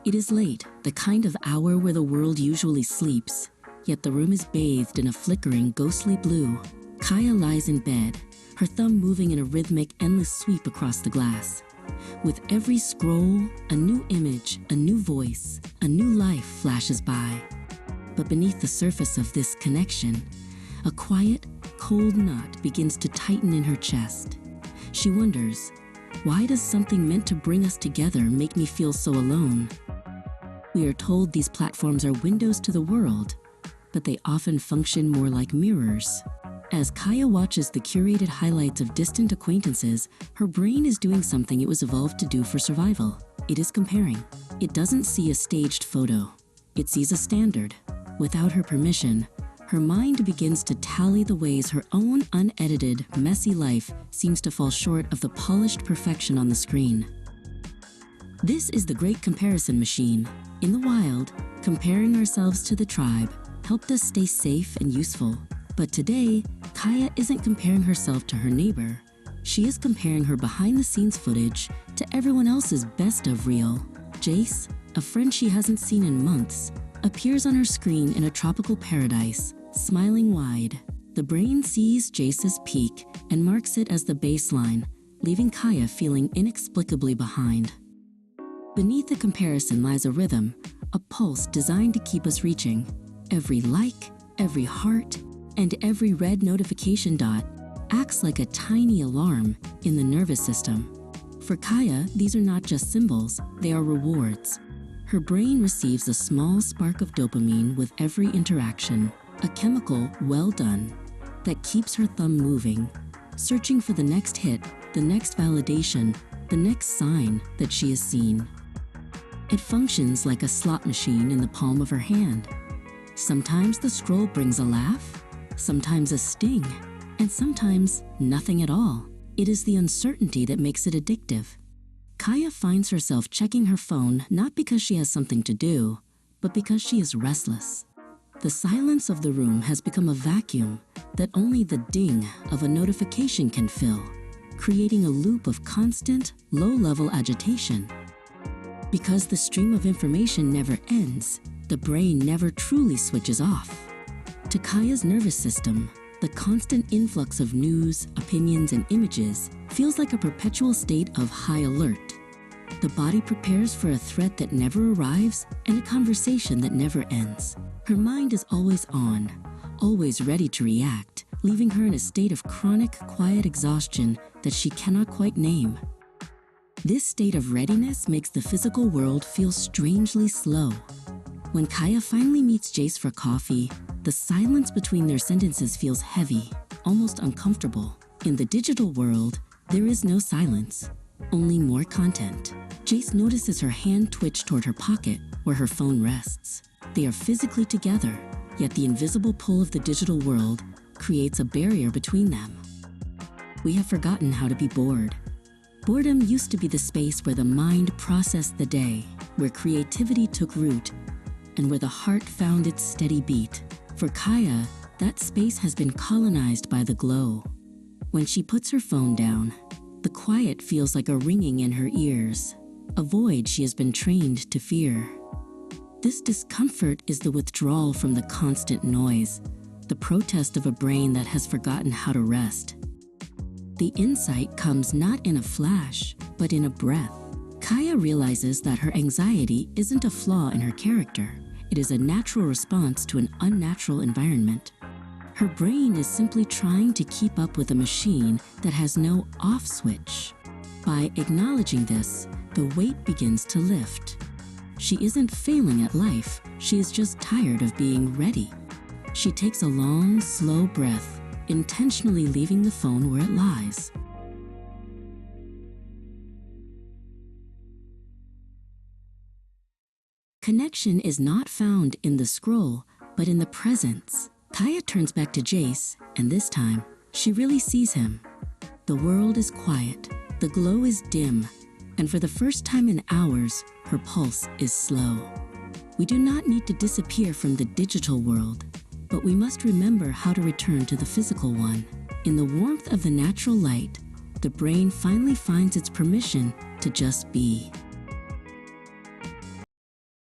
It is late, the kind of hour where the world usually sleeps, yet the room is bathed in a flickering, ghostly blue. Kaya lies in bed, her thumb moving in a rhythmic, endless sweep across the glass. With every scroll, a new image, a new voice, a new life flashes by. But beneath the surface of this connection, a quiet, cold knot begins to tighten in her chest. She wonders, why does something meant to bring us together make me feel so alone? We are told these platforms are windows to the world, but they often function more like mirrors. As Kaya watches the curated highlights of distant acquaintances, her brain is doing something it was evolved to do for survival. It is comparing. It doesn't see a staged photo. It sees a standard. Without her permission, her mind begins to tally the ways her own unedited, messy life seems to fall short of the polished perfection on the screen. This is the great comparison machine. In the wild, comparing ourselves to the tribe helped us stay safe and useful. But today, Kaya isn't comparing herself to her neighbor. She is comparing her behind-the-scenes footage to everyone else's best of reel. Jace, a friend she hasn't seen in months, appears on her screen in a tropical paradise, smiling wide. The brain sees Jace's peak and marks it as the baseline, leaving Kaya feeling inexplicably behind. Beneath the comparison lies a rhythm, a pulse designed to keep us reaching. Every like, every heart, and every red notification dot acts like a tiny alarm in the nervous system. For Kaya, these are not just symbols, they are rewards. Her brain receives a small spark of dopamine with every interaction, a chemical well done that keeps her thumb moving, searching for the next hit, the next validation, the next sign that she is seen. It functions like a slot machine in the palm of her hand. Sometimes the scroll brings a laugh, sometimes a sting, and sometimes nothing at all. It is the uncertainty that makes it addictive. Kaya finds herself checking her phone not because she has something to do, but because she is restless. The silence of the room has become a vacuum that only the ding of a notification can fill, creating a loop of constant, low-level agitation. Because the stream of information never ends, the brain never truly switches off. To Kaya's nervous system, the constant influx of news, opinions, and images feels like a perpetual state of high alert. The body prepares for a threat that never arrives and a conversation that never ends. Her mind is always on, always ready to react, leaving her in a state of chronic, quiet exhaustion that she cannot quite name. This state of readiness makes the physical world feel strangely slow. When Kaya finally meets Jace for coffee, the silence between their sentences feels heavy, almost uncomfortable. In the digital world, there is no silence, only more content. Jace notices her hand twitch toward her pocket, where her phone rests. They are physically together, yet the invisible pull of the digital world creates a barrier between them. We have forgotten how to be bored. Boredom used to be the space where the mind processed the day, where creativity took root, and where the heart found its steady beat. For Kaya, that space has been colonized by the glow. When she puts her phone down, the quiet feels like a ringing in her ears, a void she has been trained to fear. This discomfort is the withdrawal from the constant noise, the protest of a brain that has forgotten how to rest. The insight comes not in a flash, but in a breath. Kaya realizes that her anxiety isn't a flaw in her character. It is a natural response to an unnatural environment. Her brain is simply trying to keep up with a machine that has no off switch. By acknowledging this, the weight begins to lift. She isn't failing at life, she is just tired of being ready. She takes a long, slow breath, intentionally leaving the phone where it lies. Connection is not found in the scroll, but in the presence. Kaya turns back to Jace, and this time, she really sees him. The world is quiet, the glow is dim, and for the first time in hours, her pulse is slow. We do not need to disappear from the digital world, but we must remember how to return to the physical one. In the warmth of the natural light, the brain finally finds its permission to just be.